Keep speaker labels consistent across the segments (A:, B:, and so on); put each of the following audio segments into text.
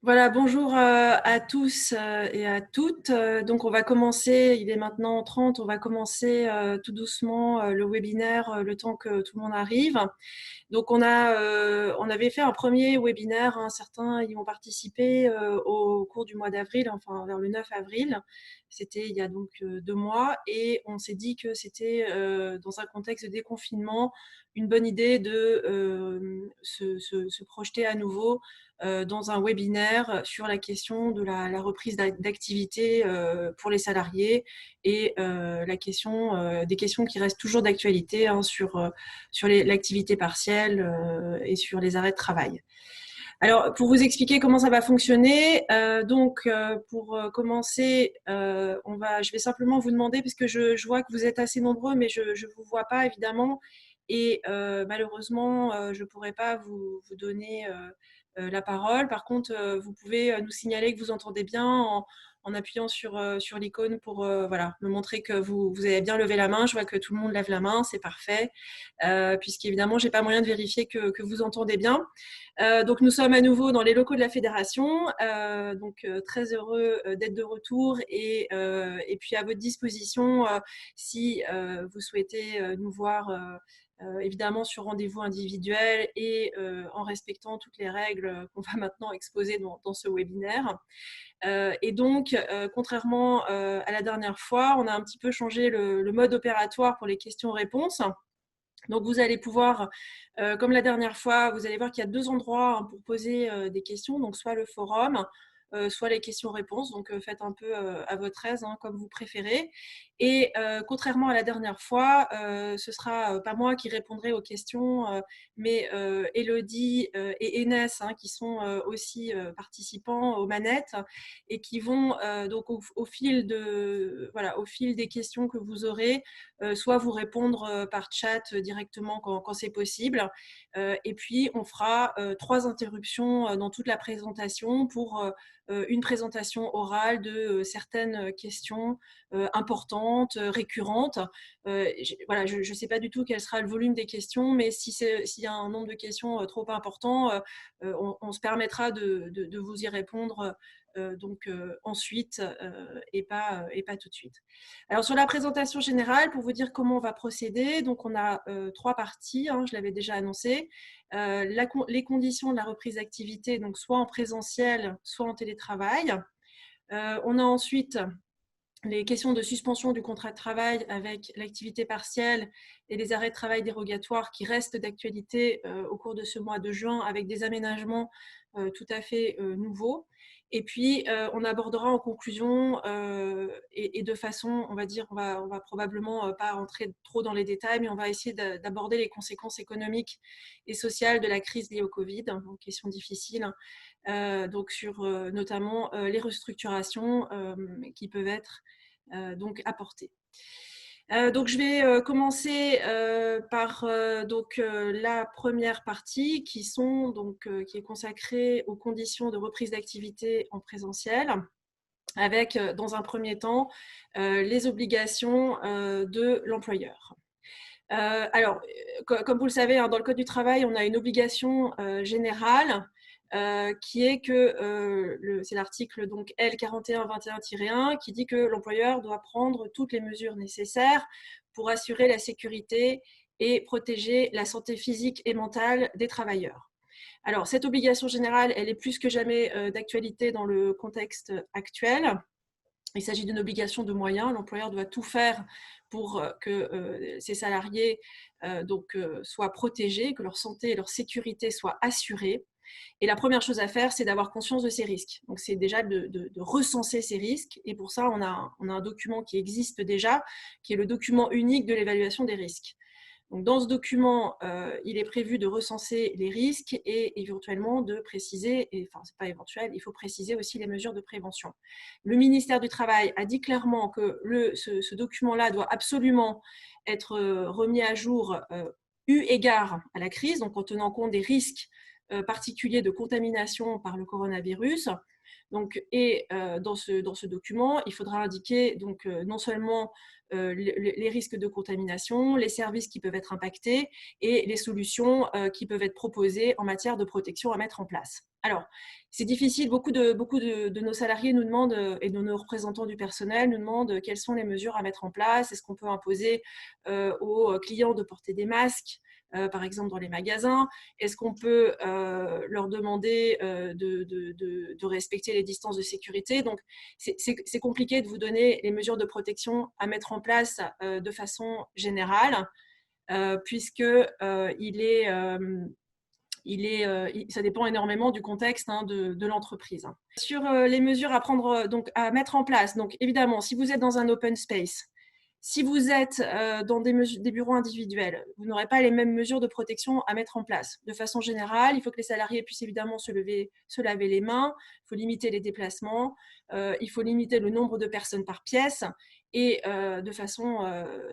A: Voilà, bonjour à tous et à toutes. Donc, on va commencer, il est maintenant 30, on va commencer tout doucement le webinaire, le temps que tout le monde arrive. Donc, on avait fait un premier webinaire, hein, certains y ont participé au cours du mois d'avril, enfin vers le 9 avril. C'était il y a donc 2 mois et on s'est dit que c'était dans un contexte de déconfinement une bonne idée de se projeter à nouveau dans un webinaire sur la question de la reprise d'activité pour les salariés et la question, des questions qui restent toujours d'actualité hein, sur l'activité partielle et sur les arrêts de travail. Alors, pour vous expliquer comment ça va fonctionner, pour commencer, je vais simplement vous demander, puisque je vois que vous êtes assez nombreux, mais je ne vous vois pas évidemment, et malheureusement, je ne pourrai pas vous donner la parole. Par contre, vous pouvez nous signaler que vous entendez bien en appuyant sur l'icône pour voilà, me montrer que vous avez bien levé la main. Je vois que tout le monde lève la main, c'est parfait, puisqu'évidemment, je n'ai pas moyen de vérifier que vous entendez bien. Donc, nous sommes à nouveau dans les locaux de la Fédération, très heureux d'être de retour et puis à votre disposition si vous souhaitez nous voir évidemment sur rendez-vous individuel et en respectant toutes les règles qu'on va maintenant exposer dans ce webinaire. Et donc, contrairement à la dernière fois, on a un petit peu changé le mode opératoire pour les questions-réponses. Donc, vous allez pouvoir, comme la dernière fois, vous allez voir qu'il y a 2 endroits hein, pour poser des questions, donc soit le forum, soit les questions-réponses. Donc, faites un peu à votre aise, hein, comme vous préférez. Et contrairement à la dernière fois, ce sera pas moi qui répondrai aux questions, mais Élodie et Enes, hein, qui sont aussi participants aux manettes et qui vont donc au fil des questions que vous aurez, soit vous répondre par chat directement quand c'est possible. Et puis, on fera 3 interruptions dans toute la présentation pour une présentation orale de certaines questions importantes, récurrentes. Voilà, je ne sais pas du tout quel sera le volume des questions, mais s'il y a un nombre de questions trop important, on se permettra de vous y répondre ensuite et pas tout de suite. Alors, sur la présentation générale, pour vous dire comment on va procéder, donc on a 3 parties, hein, je l'avais déjà annoncé. Les conditions de la reprise d'activité, donc soit en présentiel, soit en télétravail. On a ensuite les questions de suspension du contrat de travail avec l'activité partielle et les arrêts de travail dérogatoires qui restent d'actualité au cours de ce mois de juin avec des aménagements tout à fait nouveaux. Et puis, on abordera en conclusion et de façon, on va dire, on va probablement pas rentrer trop dans les détails, mais on va essayer d'aborder les conséquences économiques et sociales de la crise liée au Covid, donc question difficile, donc sur notamment les restructurations qui peuvent être donc apportées. Donc, je vais commencer par la première partie qui est consacrée aux conditions de reprise d'activité en présentiel, avec dans un premier temps les obligations de l'employeur. Alors, comme vous le savez, hein, dans le Code du travail, on a une obligation générale qui est que c'est l'article donc L4121-1 qui dit que l'employeur doit prendre toutes les mesures nécessaires pour assurer la sécurité et protéger la santé physique et mentale des travailleurs. Alors, cette obligation générale, elle est plus que jamais d'actualité dans le contexte actuel. Il s'agit d'une obligation de moyens. L'employeur doit tout faire pour que ses salariés soient protégés, que leur santé et leur sécurité soient assurées. Et la première chose à faire, c'est d'avoir conscience de ces risques. Donc, c'est déjà de recenser ces risques. Et pour ça, on a un document qui existe déjà, qui est le document unique de l'évaluation des risques. Donc, dans ce document, il est prévu de recenser les risques et éventuellement de préciser, c'est pas éventuel, il faut préciser aussi les mesures de prévention. Le ministère du Travail a dit clairement que ce document-là doit absolument être remis à jour eu égard à la crise, donc en tenant compte des risques particuliers de contamination par le coronavirus. Donc, dans ce document, il faudra indiquer non seulement les risques de contamination, les services qui peuvent être impactés et les solutions qui peuvent être proposées en matière de protection à mettre en place. Alors, c'est difficile. Beaucoup de nos salariés nous demandent, et de nos représentants du personnel nous demandent quelles sont les mesures à mettre en place. Est-ce qu'on peut imposer aux clients de porter des masques, par exemple dans les magasins? Est-ce qu'on peut leur demander de respecter les distances de sécurité? Donc, c'est compliqué de vous donner les mesures de protection à mettre en place de façon générale, puisque ça dépend énormément du contexte de l'entreprise. Sur les mesures à prendre, donc à mettre en place, donc évidemment, si vous êtes dans un open space, si vous êtes dans des bureaux individuels, vous n'aurez pas les mêmes mesures de protection à mettre en place. De façon générale, il faut que les salariés puissent évidemment se laver les mains, il faut limiter les déplacements, il faut limiter le nombre de personnes par pièce. Et de façon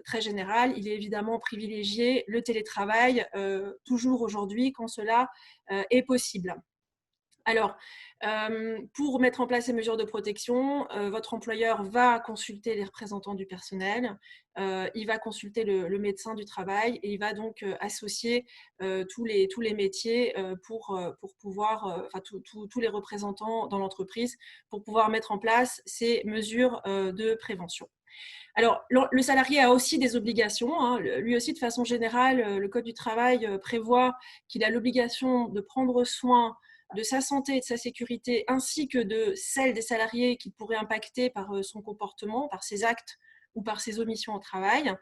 A: très générale, il est évidemment privilégié le télétravail, toujours aujourd'hui, quand cela est possible. Alors, pour mettre en place ces mesures de protection, votre employeur va consulter les représentants du personnel, il va consulter le médecin du travail et il va donc associer tous les métiers pour pouvoir, enfin tous les représentants dans l'entreprise pour pouvoir mettre en place ces mesures de prévention. Alors, le salarié a aussi des obligations, hein. Lui aussi, de façon générale, le Code du travail prévoit qu'il a l'obligation de prendre soin de sa santé et de sa sécurité, ainsi que de celle des salariés qu'il pourrait impacter par son comportement, par ses actes ou par ses omissions au travail.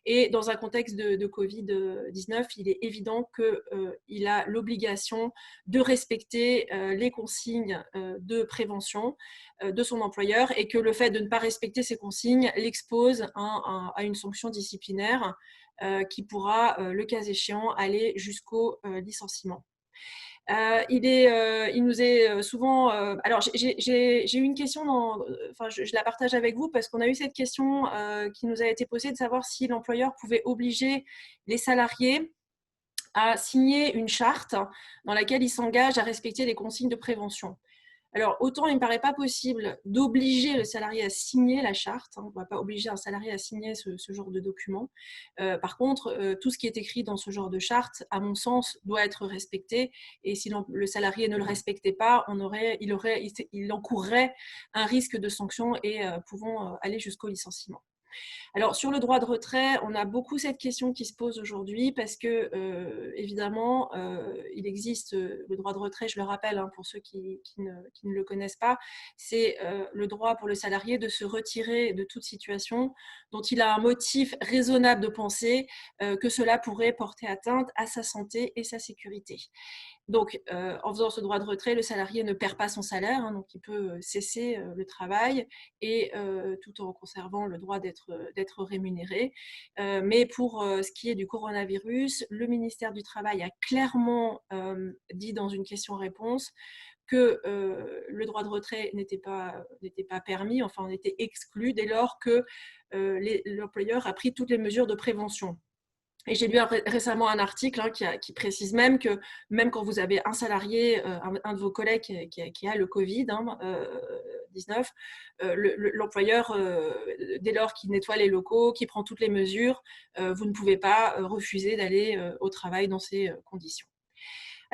A: Et dans un contexte de Covid-19, il est évident qu'il a l'obligation de respecter les consignes de prévention de son employeur et que le fait de ne pas respecter ces consignes l'expose à une sanction disciplinaire qui pourra, le cas échéant, aller jusqu'au licenciement. Il nous est souvent. Alors, j'ai eu une question, enfin, je la partage avec vous parce qu'on a eu cette question qui nous a été posée de savoir si l'employeur pouvait obliger les salariés à signer une charte dans laquelle ils s'engagent à respecter les consignes de prévention. Alors, autant il ne me paraît pas possible d'obliger le salarié à signer la charte, on ne va pas obliger un salarié à signer ce genre de document. Par contre, tout ce qui est écrit dans ce genre de charte, à mon sens, doit être respecté. Et si le salarié ne le respectait pas, il encourrait un risque de sanction et pouvant aller jusqu'au licenciement. Alors, sur le droit de retrait, on a beaucoup cette question qui se pose aujourd'hui parce que, évidemment, il existe le droit de retrait, je le rappelle, hein, pour ceux qui ne le connaissent pas, c'est le droit pour le salarié de se retirer de toute situation dont il a un motif raisonnable de penser que cela pourrait porter atteinte à sa santé et sa sécurité. Donc, en faisant ce droit de retrait, le salarié ne perd pas son salaire, hein, donc il peut cesser le travail et tout en conservant le droit d'être rémunéré. Mais pour ce qui est du coronavirus, le ministère du Travail a clairement dit dans une question-réponse que le droit de retrait n'était pas permis, enfin on était exclu dès lors que l'employeur a pris toutes les mesures de prévention. Et j'ai lu récemment un article qui précise même que même quand vous avez un salarié, un de vos collègues qui a le Covid-19, l'employeur, dès lors qu'il nettoie les locaux, qu'il prend toutes les mesures, vous ne pouvez pas refuser d'aller au travail dans ces conditions.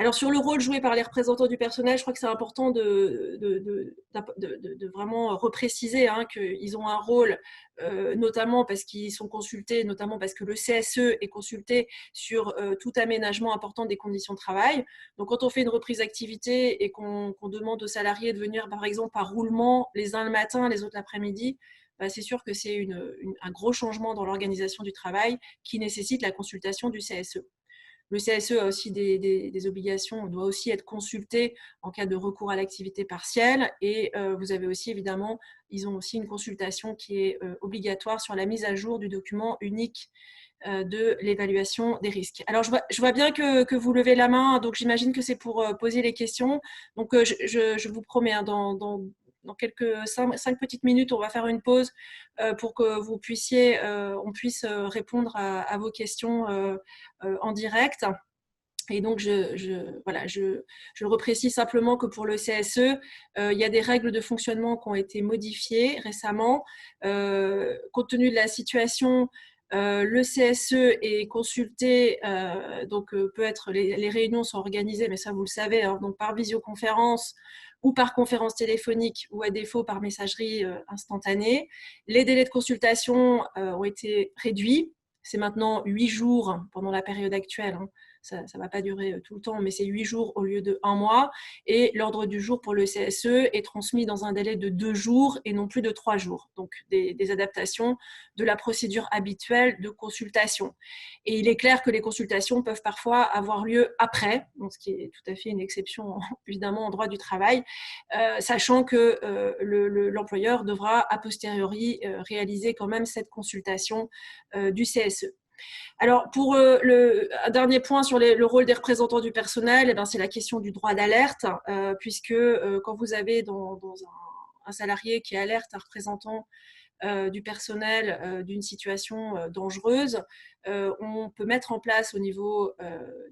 A: Alors, sur le rôle joué par les représentants du personnel, je crois que c'est important de vraiment repréciser hein, qu'ils ont un rôle, notamment parce qu'ils sont consultés, notamment parce que le CSE est consulté sur tout aménagement important des conditions de travail. Donc, quand on fait une reprise d'activité et qu'on demande aux salariés de venir, par exemple, par roulement, les uns le matin, les autres l'après-midi, c'est sûr que c'est un gros changement dans l'organisation du travail qui nécessite la consultation du CSE. Le CSE a aussi des obligations, on doit aussi être consulté en cas de recours à l'activité partielle et vous avez aussi évidemment, ils ont aussi une consultation qui est obligatoire sur la mise à jour du document unique de l'évaluation des risques. Alors je vois bien que vous levez la main, donc j'imagine que c'est pour poser les questions. Donc je vous promets, hein, dans quelques 5 petites minutes, on va faire une pause pour que vous puissiez, on puisse répondre à vos questions en direct. Et donc, je reprécise simplement que pour le CSE, il y a des règles de fonctionnement qui ont été modifiées récemment. Compte tenu de la situation, Le CSE est consulté, donc peut être, les réunions sont organisées, mais ça vous le savez, hein, donc par visioconférence ou par conférence téléphonique ou à défaut par messagerie instantanée. Les délais de consultation ont été réduits. C'est maintenant 8 jours pendant la période actuelle, hein. Ça ne va pas durer tout le temps, mais c'est 8 jours au lieu de 1 mois. Et l'ordre du jour pour le CSE est transmis dans un délai de 2 jours et non plus de 3 jours. Donc des adaptations de la procédure habituelle de consultation. Et il est clair que les consultations peuvent parfois avoir lieu après, donc ce qui est tout à fait une exception évidemment en droit du travail, sachant que l'employeur devra a posteriori réaliser quand même cette consultation du CSE. Alors, pour un dernier point sur le rôle des représentants du personnel, eh ben, c'est la question du droit d'alerte, puisque quand vous avez dans un salarié qui alerte un représentant du personnel d'une situation dangereuse, on peut mettre en place au niveau,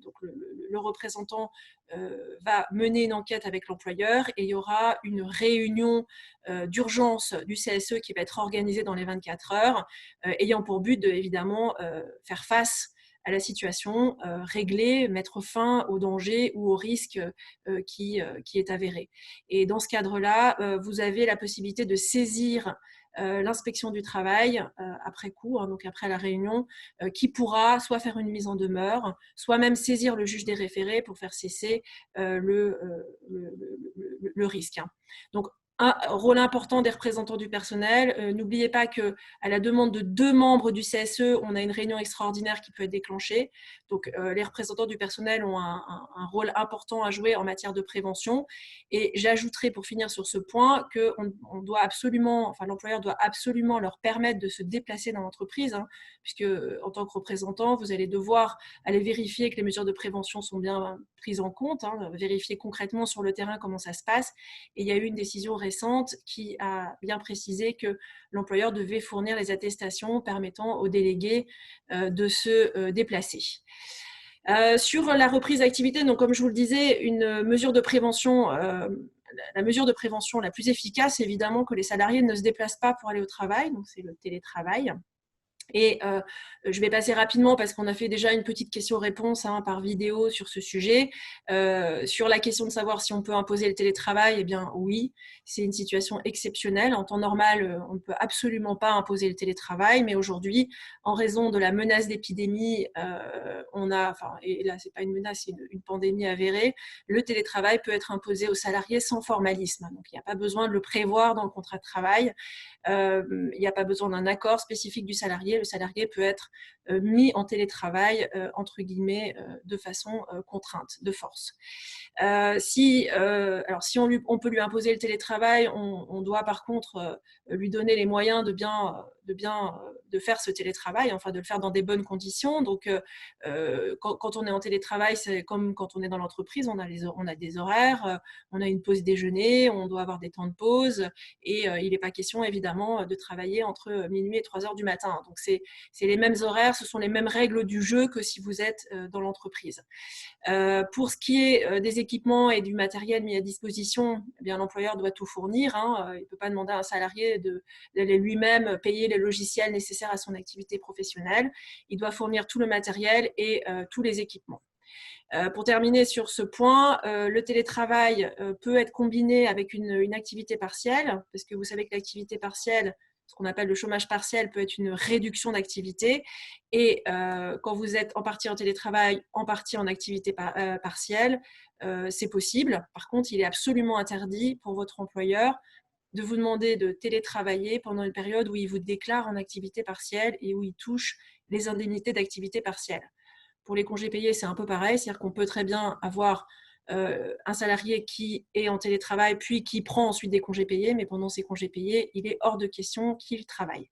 A: donc le représentant va mener une enquête avec l'employeur et il y aura une réunion d'urgence du CSE qui va être organisée dans les 24 heures, ayant pour but de évidemment faire face à la situation, régler, mettre fin au danger ou au risque qui est avéré. Et dans ce cadre-là, vous avez la possibilité de saisir l'inspection du travail après coup, hein, donc après la réunion, qui pourra soit faire une mise en demeure, soit même saisir le juge des référés pour faire cesser le risque, hein. Donc, un rôle important des représentants du personnel. N'oubliez pas qu'à la demande de 2 membres du CSE, on a une réunion extraordinaire qui peut être déclenchée. Donc, les représentants du personnel ont un rôle important à jouer en matière de prévention. Et j'ajouterai pour finir sur ce point que l'employeur doit absolument leur permettre de se déplacer dans l'entreprise, hein, puisque en tant que représentant, vous allez devoir aller vérifier que les mesures de prévention sont bien prises en compte, hein, vérifier concrètement sur le terrain comment ça se passe. Et il y a eu une décision récente qui a bien précisé que l'employeur devait fournir les attestations permettant aux délégués de se déplacer. Sur la reprise d'activité, donc comme je vous le disais, une mesure de prévention, la mesure de prévention la plus efficace, c'est évidemment que les salariés ne se déplacent pas pour aller au travail, donc c'est le télétravail. Et je vais passer rapidement parce qu'on a fait déjà une petite question-réponse par vidéo sur ce sujet. Sur la question de savoir si on peut imposer le télétravail, eh bien oui, c'est une situation exceptionnelle. En temps normal, on ne peut absolument pas imposer le télétravail, mais aujourd'hui, en raison de la menace d'épidémie, et là c'est pas une menace, c'est une pandémie avérée, le télétravail peut être imposé aux salariés sans formalisme. Donc il n'y a pas besoin de le prévoir dans le contrat de travail. Il n'y a pas besoin d'un accord spécifique du salarié. Le salarié peut être mis en télétravail, entre guillemets, de façon contrainte, de force. Si on peut lui imposer le télétravail, on doit par contre lui donner les moyens de faire ce télétravail, enfin de le faire dans des bonnes conditions. Donc, quand on est en télétravail, c'est comme quand on est dans l'entreprise, on a des horaires, on a une pause déjeuner, on doit avoir des temps de pause et il n'est pas question évidemment de travailler entre minuit et 3 heures du matin. Donc, c'est les mêmes horaires, ce sont les mêmes règles du jeu que si vous êtes dans l'entreprise. Pour ce qui est des équipements et du matériel mis à disposition, eh bien, l'employeur doit tout fournir, hein. Il ne peut pas demander à un salarié d'aller lui-même payer les logiciels nécessaires à son activité professionnelle. Il doit fournir tout le matériel et tous les équipements. Pour terminer sur ce point, le télétravail peut être combiné avec une activité partielle, parce que vous savez que l'activité partielle, ce qu'on appelle le chômage partiel, peut être une réduction d'activité. Et quand vous êtes en partie en télétravail, en partie en activité partielle, c'est possible. Par contre, il est absolument interdit pour votre employeur de vous demander de télétravailler pendant une période où il vous déclare en activité partielle et où il touche les indemnités d'activité partielle. Pour les congés payés, c'est un peu pareil, c'est-à-dire qu'on peut très bien avoir un salarié qui est en télétravail puis qui prend ensuite des congés payés, mais pendant ces congés payés, il est hors de question qu'il travaille.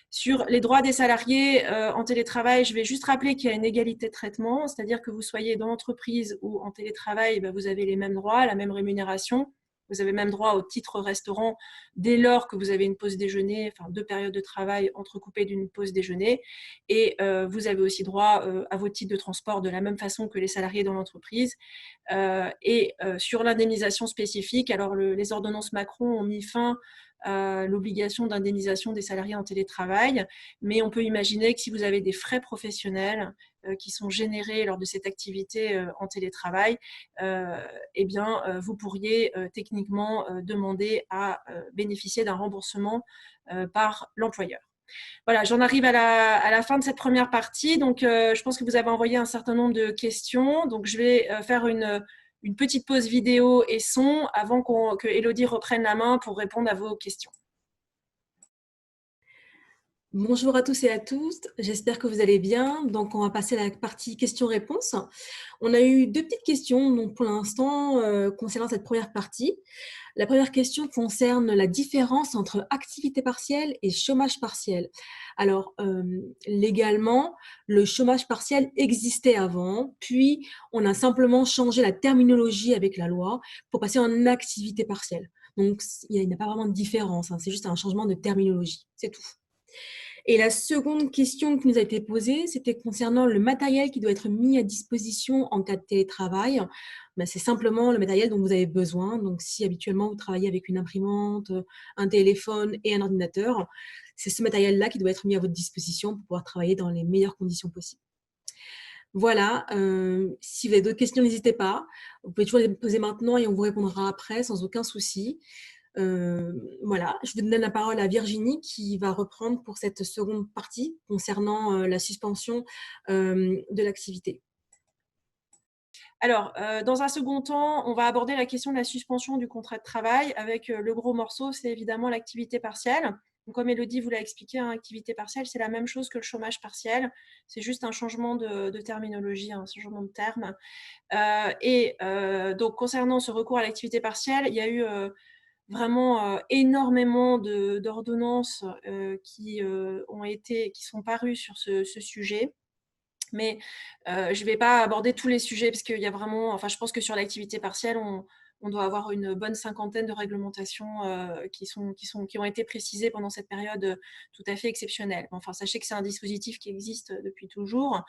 A: Sur les droits des salariés en télétravail, je vais juste rappeler qu'il y a une égalité de traitement, c'est-à-dire que vous soyez dans l'entreprise ou en télétravail, vous avez les mêmes droits, la même rémunération. Vous avez même droit au titre restaurant dès lors que vous avez une pause déjeuner, enfin 2 périodes de travail entrecoupées d'une pause déjeuner. Et vous avez aussi droit à vos titres de transport de la même façon que les salariés dans l'entreprise. Sur l'indemnisation spécifique, alors les ordonnances Macron ont mis fin l'obligation d'indemnisation des salariés en télétravail, mais on peut imaginer que si vous avez des frais professionnels qui sont générés lors de cette activité en télétravail, eh bien, vous pourriez techniquement demander à bénéficier d'un remboursement par l'employeur. Voilà, j'en arrive à la fin de cette première partie. Donc, je pense que vous avez envoyé un certain nombre de questions. Donc, je vais faire une petite pause vidéo et son avant que Élodie reprenne la main pour répondre à vos questions.
B: Bonjour à tous et à toutes, j'espère que vous allez bien. Donc, on va passer à la partie questions-réponses. On a eu 2 petites questions donc pour l'instant concernant cette première partie. La première question concerne la différence entre activité partielle et chômage partiel. Alors, légalement, le chômage partiel existait avant, puis on a simplement changé la terminologie avec la loi pour passer en activité partielle. Donc, il n'y a pas vraiment de différence, hein, c'est juste un changement de terminologie, c'est tout. Et la seconde question qui nous a été posée, c'était concernant le matériel qui doit être mis à disposition en cas de télétravail. Ben, c'est simplement le matériel dont vous avez besoin. Donc, si habituellement vous travaillez avec une imprimante, un téléphone et un ordinateur, c'est ce matériel-là qui doit être mis à votre disposition pour pouvoir travailler dans les meilleures conditions possibles. Voilà, si vous avez d'autres questions, n'hésitez pas. Vous pouvez toujours les poser maintenant et on vous répondra après sans aucun souci. Voilà, je vais donner la parole à Virginie qui va reprendre pour cette seconde partie concernant la suspension de l'activité.
A: Alors, dans un second temps, on va aborder la question de la suspension du contrat de travail avec le gros morceau, c'est évidemment l'activité partielle. Donc, comme Élodie vous l'a expliqué, hein, activité partielle, c'est la même chose que le chômage partiel. C'est juste un changement de terminologie, un changement de terme. Donc, concernant ce recours à l'activité partielle, il y a eu vraiment énormément d'ordonnances qui sont parues sur ce sujet. Mais je ne vais pas aborder tous les sujets parce qu'il y a vraiment, enfin, je pense que sur l'activité partielle, on doit avoir une bonne cinquantaine de réglementations qui ont été précisées pendant cette période tout à fait exceptionnelle. Enfin, sachez que c'est un dispositif qui existe depuis toujours,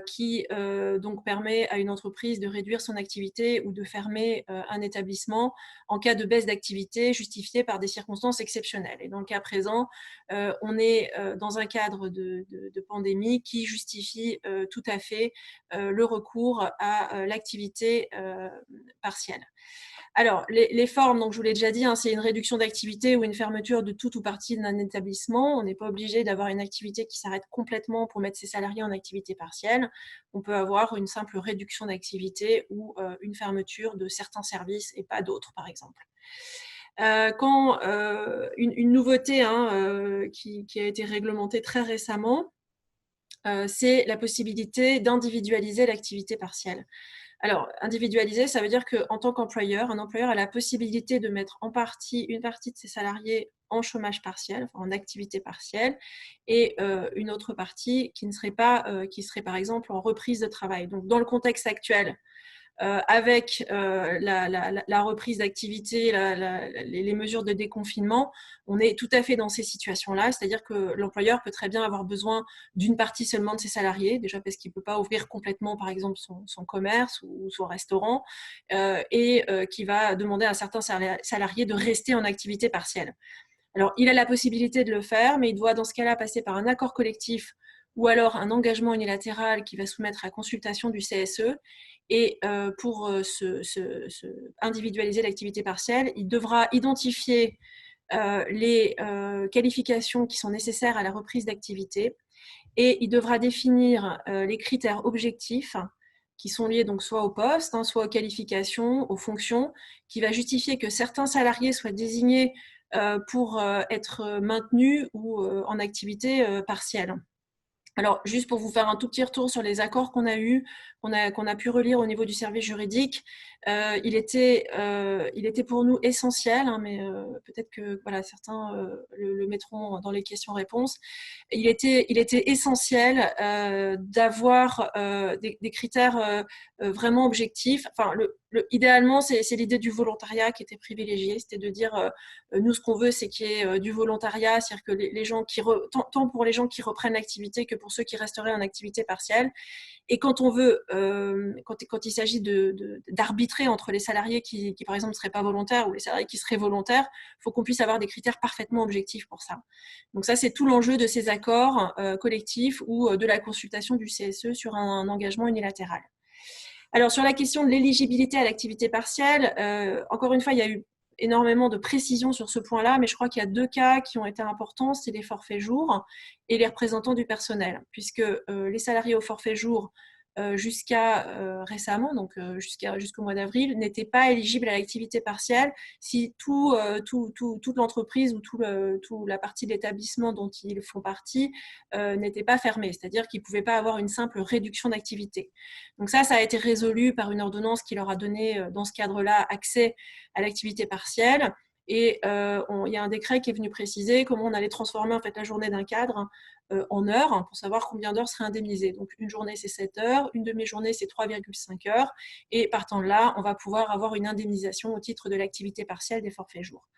A: qui donc permet à une entreprise de réduire son activité ou de fermer un établissement en cas de baisse d'activité justifiée par des circonstances exceptionnelles. Et dans le cas présent, on est dans un cadre de pandémie qui justifie tout à fait le recours à l'activité partielle. Alors, les formes, donc je vous l'ai déjà dit, hein, c'est une réduction d'activité ou une fermeture de tout ou partie d'un établissement. On n'est pas obligé d'avoir une activité qui s'arrête complètement pour mettre ses salariés en activité partielle. On peut avoir une simple réduction d'activité ou une fermeture de certains services et pas d'autres, par exemple. Quand une nouveauté qui a été réglementée très récemment, c'est la possibilité d'individualiser l'activité partielle. Alors, individualiser, ça veut dire qu'en tant qu'employeur, un employeur a la possibilité de mettre une partie de ses salariés en chômage partiel, enfin, en activité partielle, et une autre partie qui serait par exemple en reprise de travail. Donc, dans le contexte actuel, avec la reprise d'activité, les mesures de déconfinement, on est tout à fait dans ces situations-là, c'est-à-dire que l'employeur peut très bien avoir besoin d'une partie seulement de ses salariés, déjà parce qu'il ne peut pas ouvrir complètement, par exemple, son commerce ou son restaurant, et qui va demander à certains salariés de rester en activité partielle. Alors, il a la possibilité de le faire, mais il doit dans ce cas-là passer par un accord collectif ou alors un engagement unilatéral qui va soumettre à consultation du CSE. Et pour individualiser l'activité partielle, il devra identifier les qualifications qui sont nécessaires à la reprise d'activité et il devra définir les critères objectifs qui sont liés donc soit au poste, soit aux qualifications, aux fonctions, qui va justifier que certains salariés soient désignés pour être maintenus ou en activité partielle. Alors, juste pour vous faire un tout petit retour sur les accords qu'on a eus, qu'on a pu relire au niveau du service juridique, il était pour nous essentiel, hein, mais peut-être que voilà, certains le mettront dans les questions-réponses. Il était essentiel d'avoir des critères vraiment objectifs. Enfin, idéalement, c'est l'idée du volontariat qui était privilégiée. C'était de dire, nous, ce qu'on veut, c'est qu'il y ait du volontariat, c'est-à-dire que les gens tant pour les gens qui reprennent l'activité que pour ceux qui resteraient en activité partielle. Et quand on veut, quand il s'agit d'arbitrer entre les salariés qui, par exemple, ne seraient pas volontaires ou les salariés qui seraient volontaires, il faut qu'on puisse avoir des critères parfaitement objectifs pour ça. Donc ça, c'est tout l'enjeu de ces accords collectifs ou de la consultation du CSE sur un engagement unilatéral. Alors, sur la question de l'éligibilité à l'activité partielle, encore une fois, il y a eu énormément de précisions sur ce point-là, mais je crois qu'il y a 2 cas qui ont été importants, c'est les forfaits jours et les représentants du personnel, puisque les salariés au forfait jour, jusqu'à récemment, donc jusqu'au mois d'avril, n'étaient pas éligibles à l'activité partielle si toute l'entreprise ou toute la partie de l'établissement dont ils font partie n'était pas fermée, c'est-à-dire qu'ils ne pouvaient pas avoir une simple réduction d'activité. Donc ça a été résolu par une ordonnance qui leur a donné, dans ce cadre-là, accès à l'activité partielle. Et il y a un décret qui est venu préciser comment on allait transformer en fait la journée d'un cadre en heures pour savoir combien d'heures seraient indemnisées. Donc une journée c'est 7 heures, une demi-journée c'est 3,5 heures et partant de là, on va pouvoir avoir une indemnisation au titre de l'activité partielle des forfaits jours.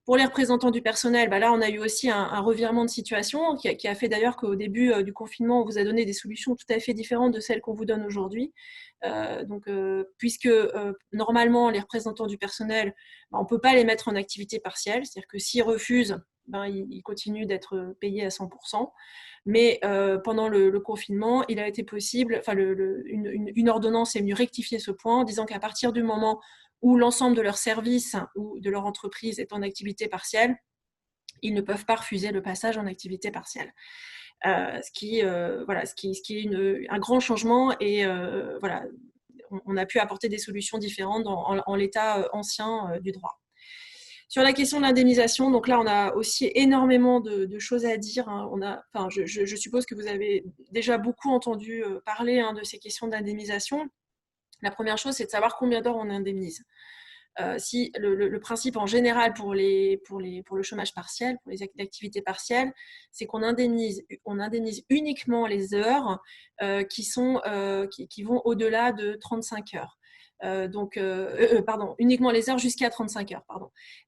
A: Pour les représentants du personnel, là, on a eu aussi un revirement de situation qui a fait d'ailleurs qu'au début du confinement, on vous a donné des solutions tout à fait différentes de celles qu'on vous donne aujourd'hui. Puisque normalement, les représentants du personnel, on ne peut pas les mettre en activité partielle, c'est-à-dire que s'ils refusent, ils continuent d'être payés à 100%. Mais pendant le confinement, il a été possible, une ordonnance est venue rectifier ce point en disant qu'à partir du moment où l'ensemble de leur service ou de leur entreprise est en activité partielle, ils ne peuvent pas refuser le passage en activité partielle. Ce qui est un grand changement et voilà, on a pu apporter des solutions différentes en l'état ancien du droit. Sur la question de l'indemnisation, donc là, on a aussi énormément de choses à dire. Je suppose que vous avez déjà beaucoup entendu parler de ces questions d'indemnisation. La première chose, c'est de savoir combien d'heures on indemnise. Si le principe en général pour le chômage partiel, pour les activités partielles, c'est qu'on indemnise uniquement les heures qui vont au-delà de 35 heures. Uniquement les heures jusqu'à 35 heures.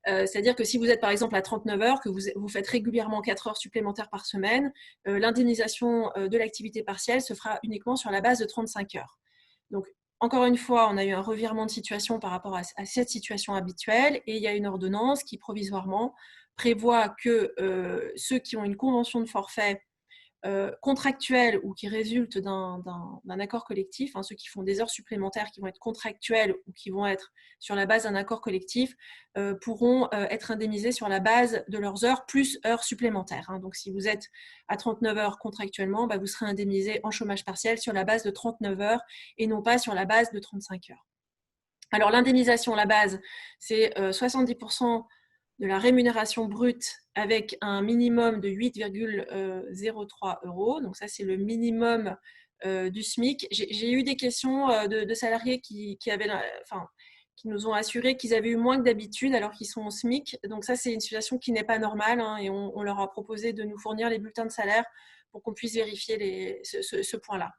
A: C'est-à-dire que si vous êtes par exemple à 39 heures, que vous faites régulièrement 4 heures supplémentaires par semaine, l'indemnisation de l'activité partielle se fera uniquement sur la base de 35 heures. Donc, encore une fois, on a eu un revirement de situation par rapport à cette situation habituelle et il y a une ordonnance qui, provisoirement, prévoit que ceux qui ont une convention de forfait contractuelle ou qui résultent d'un accord collectif, ceux qui font des heures supplémentaires qui vont être contractuelles ou qui vont être sur la base d'un accord collectif, pourront être indemnisés sur la base de leurs heures plus heures supplémentaires. Donc si vous êtes à 39 heures contractuellement, vous serez indemnisé en chômage partiel sur la base de 39 heures et non pas sur la base de 35 heures. Alors l'indemnisation, la base, c'est 70% de la rémunération brute avec un minimum de 8,03 €. Donc ça, c'est le minimum du SMIC. J'ai eu des questions de salariés qui nous ont assuré qu'ils avaient eu moins que d'habitude alors qu'ils sont au SMIC. Donc ça, c'est une situation qui n'est pas normale et on leur a proposé de nous fournir les bulletins de salaire pour qu'on puisse vérifier ce point-là.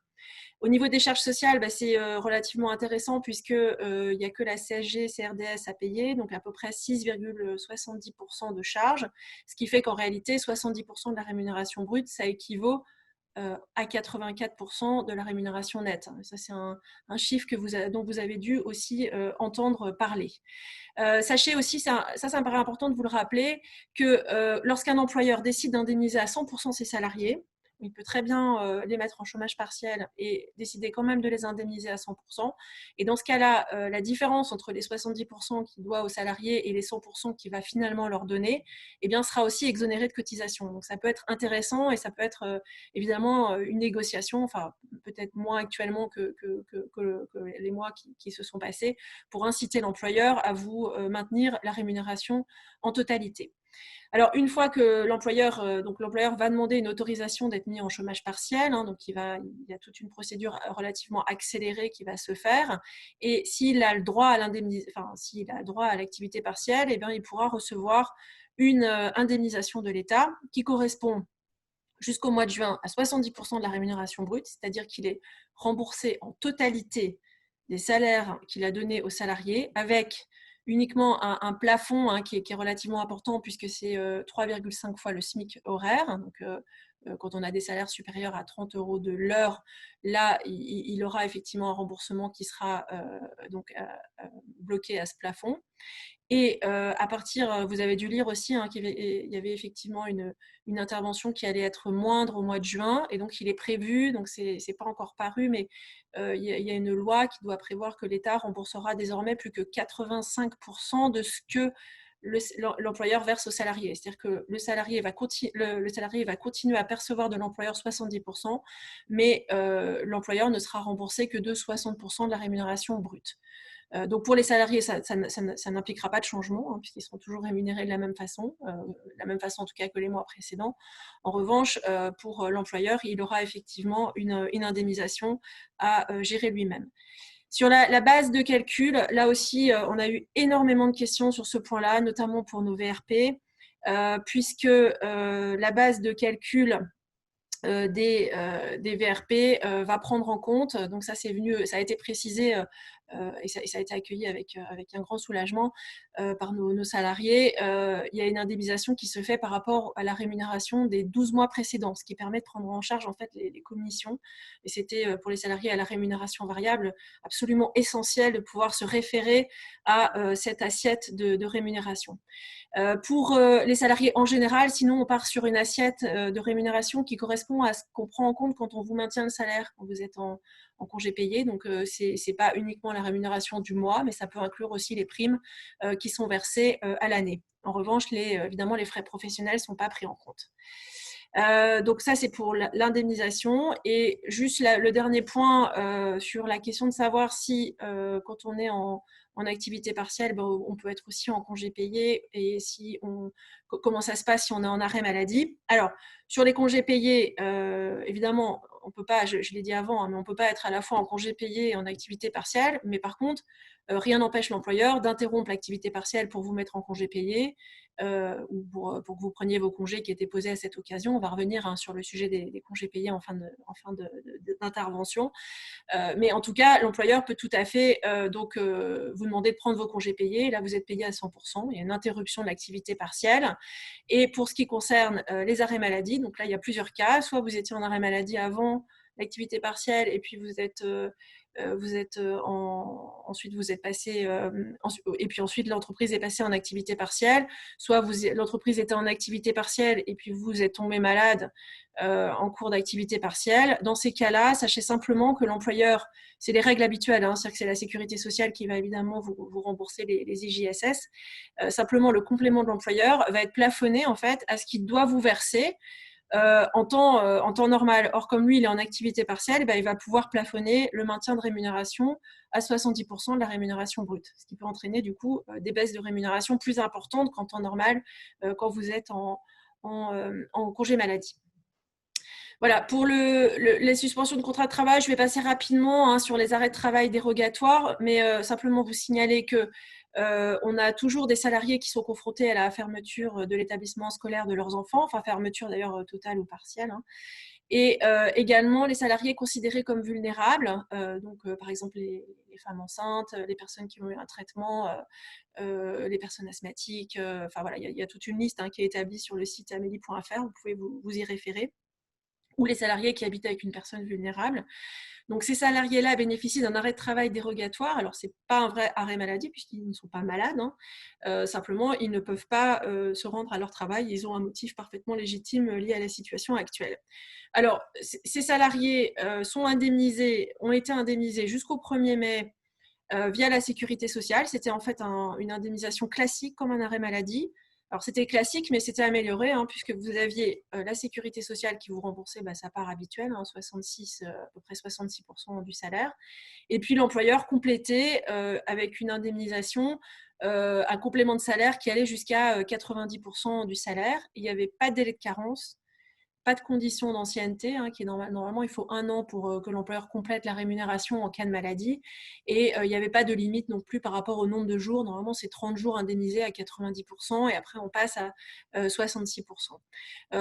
A: Au niveau des charges sociales, c'est relativement intéressant puisqu'il n'y a que la CSG, CRDS à payer, donc à peu près 6,70% de charges, ce qui fait qu'en réalité, 70% de la rémunération brute, ça équivaut à 84% de la rémunération nette. Ça, c'est un chiffre dont vous avez dû aussi entendre parler. Sachez aussi, ça me paraît important de vous le rappeler, que lorsqu'un employeur décide d'indemniser à 100% ses salariés, il peut très bien les mettre en chômage partiel et décider quand même de les indemniser à 100%. Et dans ce cas-là, la différence entre les 70% qu'il doit aux salariés et les 100% qu'il va finalement leur donner, sera aussi exonérée de cotisation. Donc ça peut être intéressant et ça peut être évidemment une négociation, peut-être moins actuellement que les mois qui se sont passés, pour inciter l'employeur à vous maintenir la rémunération en totalité. Alors, une fois que l'employeur va demander une autorisation d'être mis en chômage partiel, donc il y a toute une procédure relativement accélérée qui va se faire. Et s'il a le droit à s'il a le droit à l'activité partielle, il pourra recevoir une indemnisation de l'État qui correspond jusqu'au mois de juin à 70% de la rémunération brute, c'est-à-dire qu'il est remboursé en totalité des salaires qu'il a donnés aux salariés avec uniquement un plafond qui est relativement important puisque c'est 3,5 fois le SMIC horaire. Donc, quand on a des salaires supérieurs à 30 € de l'heure, là, il aura effectivement un remboursement qui sera bloqué à ce plafond. Et à partir, vous avez dû lire aussi qu'il y avait effectivement une intervention qui allait être moindre au mois de juin, et donc il est prévu, donc c'est pas encore paru, mais il y a une loi qui doit prévoir que l'État remboursera désormais plus que 85% de ce que l'employeur verse au salarié. C'est-à-dire que le salarié va continuer à percevoir de l'employeur 70%, mais l'employeur ne sera remboursé que de 60% de la rémunération brute. Donc pour les salariés, ça n'impliquera pas de changement, puisqu'ils seront toujours rémunérés de la même façon en tout cas que les mois précédents. En revanche, pour l'employeur, il aura effectivement une indemnisation à gérer lui-même. Sur la base de calcul, là aussi, on a eu énormément de questions sur ce point-là, notamment pour nos VRP, puisque la base de calcul des VRP va prendre en compte, donc ça a été précisé et ça a été accueilli avec un grand soulagement par nos salariés. Il y a une indemnisation qui se fait par rapport à la rémunération des 12 mois précédents, ce qui permet de prendre en charge en fait les commissions. Et c'était pour les salariés à la rémunération variable absolument essentiel de pouvoir se référer à cette assiette de rémunération. Pour les salariés en général, sinon on part sur une assiette de rémunération qui correspond à ce qu'on prend en compte quand on vous maintient le salaire, quand vous êtes en congé payé. Donc c'est pas uniquement la rémunération du mois, mais ça peut inclure aussi les primes qui sont versées à l'année. En revanche, évidemment, les frais professionnels ne sont pas pris en compte. Donc ça, c'est pour l'indemnisation. Et juste le dernier point sur la question de savoir si quand on est en activité partielle, on peut être aussi en congé payé, et comment ça se passe si on est en arrêt maladie. Alors, sur les congés payés, évidemment, on peut pas, je l'ai dit avant, mais on ne peut pas être à la fois en congé payé et en activité partielle. Mais par contre, rien n'empêche l'employeur d'interrompre l'activité partielle pour vous mettre en congé payé ou pour que vous preniez vos congés qui étaient posés à cette occasion. On va revenir sur le sujet des congés payés en fin d'intervention. Mais en tout cas, l'employeur peut tout à fait vous demander de prendre vos congés payés. Là, vous êtes payé à 100%. Il y a une interruption de l'activité partielle. Et pour ce qui concerne les arrêts maladie, donc là, il y a plusieurs cas. Soit vous étiez en arrêt maladie avant l'activité partielle, et puis ensuite vous êtes passé et puis ensuite l'entreprise est passée en activité partielle, soit l'entreprise était en activité partielle et puis vous êtes tombé malade en cours d'activité partielle. Dans ces cas-là, sachez simplement que l'employeur, c'est les règles habituelles, c'est-à-dire que c'est la sécurité sociale qui va évidemment vous rembourser les IJSS. Simplement, le complément de l'employeur va être plafonné en fait à ce qu'il doit vous verser en temps normal. Or, comme lui, il est en activité partielle, il va pouvoir plafonner le maintien de rémunération à 70% de la rémunération brute, ce qui peut entraîner du coup des baisses de rémunération plus importantes qu'en temps normal quand vous êtes en congé maladie. Voilà, pour les suspensions de contrat de travail, je vais passer rapidement sur les arrêts de travail dérogatoires, mais simplement vous signaler que on a toujours des salariés qui sont confrontés à la fermeture de l'établissement scolaire de leurs enfants, enfin fermeture d'ailleurs totale ou partielle, et également les salariés considérés comme vulnérables, par exemple les femmes enceintes, les personnes qui ont eu un traitement, les personnes asthmatiques, enfin voilà, il y a toute une liste qui est établie sur le site amélie.fr, vous pouvez vous y référer, ou les salariés qui habitent avec une personne vulnérable. Donc, ces salariés-là bénéficient d'un arrêt de travail dérogatoire. Alors, ce n'est pas un vrai arrêt maladie puisqu'ils ne sont pas malades. Simplement, ils ne peuvent pas se rendre à leur travail. Ils ont un motif parfaitement légitime lié à la situation actuelle. Alors, ces salariés ont été indemnisés jusqu'au 1er mai via la sécurité sociale. C'était en fait une indemnisation classique comme un arrêt maladie. Alors, c'était classique, mais c'était amélioré, puisque vous aviez la sécurité sociale qui vous remboursait sa part habituelle, à peu près 66% du salaire. Et puis, l'employeur complétait avec une indemnisation, un complément de salaire qui allait jusqu'à 90% du salaire. Il n'y avait pas de délai de carence. pas de condition d'ancienneté, hein, qui est normalement il faut 1 an pour que l'employeur complète la rémunération en cas de maladie, et il n'y avait pas de limite non plus par rapport au nombre de jours. Normalement, c'est 30 jours indemnisés à 90% et après on passe à 66%.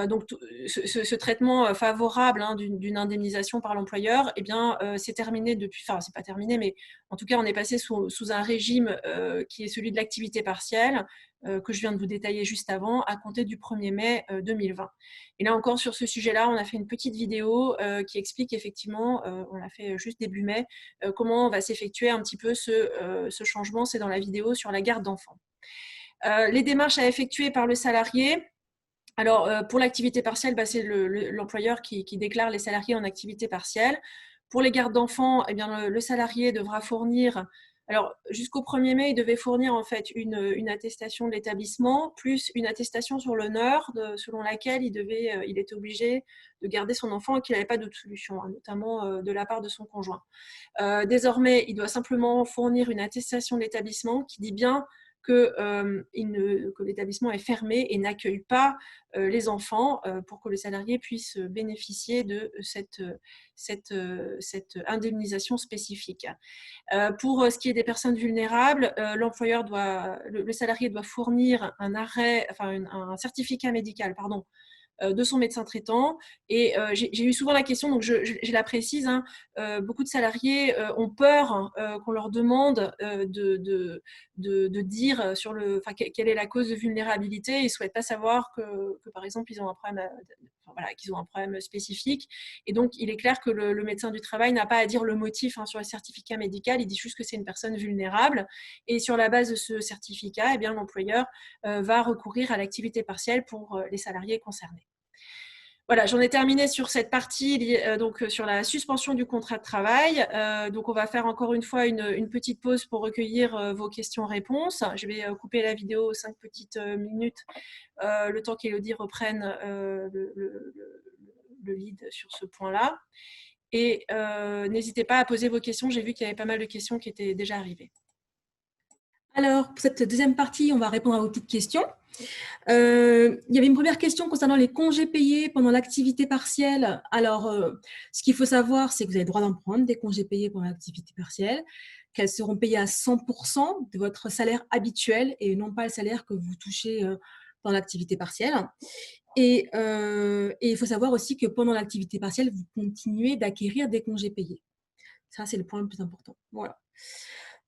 A: Donc ce traitement favorable, hein, d'une indemnisation par l'employeur, eh bien, c'est terminé depuis, enfin c'est pas terminé, mais en tout cas on est passé sous un régime qui est celui de l'activité partielle, que je viens de vous détailler juste avant, à compter du 1er mai 2020. Et là encore, sur ce sujet-là, on a fait une petite vidéo qui explique effectivement, on l'a fait juste début mai, comment va s'effectuer un petit peu ce changement. C'est dans la vidéo sur la garde d'enfants. Les démarches à effectuer par le salarié. Alors, pour l'activité partielle, c'est l'employeur qui déclare les salariés en activité partielle. Pour les gardes d'enfants, eh bien, le salarié devra fournir, alors jusqu'au 1er mai, il devait fournir en fait une attestation de l'établissement, plus une attestation sur l'honneur, selon laquelle il était obligé de garder son enfant et qu'il n'avait pas d'autre solution, hein, notamment de la part de son conjoint. Désormais, il doit simplement fournir une attestation de l'établissement qui dit bien que l'établissement est fermé et n'accueille pas les enfants pour que le salarié puisse bénéficier de cette indemnisation spécifique. Pour ce qui est des personnes vulnérables, le salarié doit fournir un certificat médical, pardon, de son médecin traitant. Et j'ai eu souvent la question, donc je la précise, hein, beaucoup de salariés ont peur qu'on leur demande de dire quelle est la cause de vulnérabilité. Ils ne souhaitent pas savoir que, par exemple, ils ont un problème, qu'ils ont un problème spécifique. Et donc, il est clair que le médecin du travail n'a pas à dire le motif, hein, sur le certificat médical. Il dit juste que c'est une personne vulnérable. Et sur la base de ce certificat, eh bien, l'employeur va recourir à l'activité partielle pour les salariés concernés. Voilà, j'en ai terminé sur cette partie, donc sur la suspension du contrat de travail. Donc, on va faire encore une fois une petite pause pour recueillir vos questions-réponses. Je vais couper la vidéo 5 petites minutes, le temps qu'Élodie reprenne le lead sur ce point-là. Et n'hésitez pas à poser vos questions. J'ai vu qu'il y avait pas mal de questions qui étaient déjà arrivées.
B: Alors, pour cette deuxième partie, on va répondre à vos petites questions. Il y avait une première question concernant les congés payés pendant l'activité partielle. Alors, ce qu'il faut savoir, c'est que vous avez le droit d'en prendre des congés payés pendant l'activité partielle, qu'elles seront payées à 100% de votre salaire habituel et non pas le salaire que vous touchez dans l'activité partielle. Et il faut savoir aussi que pendant l'activité partielle, vous continuez d'acquérir des congés payés. Ça, c'est le point le plus important. Voilà.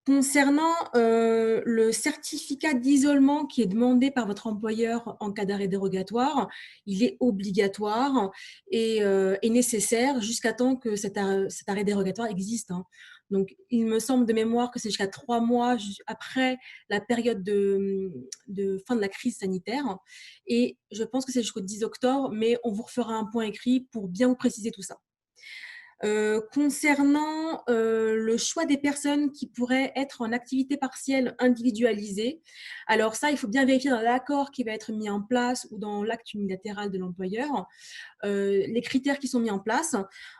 B: Concernant le certificat d'isolement qui est demandé par votre employeur en cas d'arrêt dérogatoire, il est obligatoire et nécessaire jusqu'à temps que cet arrêt dérogatoire existe, hein. Donc, il me semble de mémoire que c'est jusqu'à 3 mois après la période de fin de la crise sanitaire. Et je pense que c'est jusqu'au 10 octobre, mais on vous refera un point écrit pour bien vous préciser tout ça. Concernant le choix des personnes qui pourraient être en activité partielle individualisée, alors ça, il faut bien vérifier dans l'accord qui va être mis en place ou dans l'acte unilatéral de l'employeur, les critères qui sont mis en place.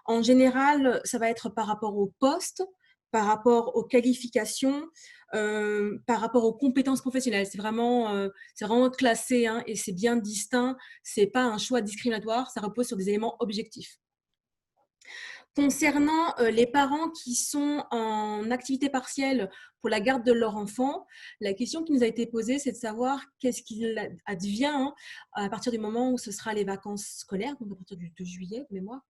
B: En général, ça va être par rapport au poste, par rapport aux qualifications, par rapport aux compétences professionnelles. C'est vraiment classé, hein, et c'est bien distinct. Ce n'est pas un choix discriminatoire, ça repose sur des éléments objectifs. Concernant les parents qui sont en activité partielle pour la garde de leur enfant, la question qui nous a été posée, c'est de savoir qu'est-ce qu'il advient, hein, à partir du moment où ce sera les vacances scolaires, donc à partir de juillet, de mémoire.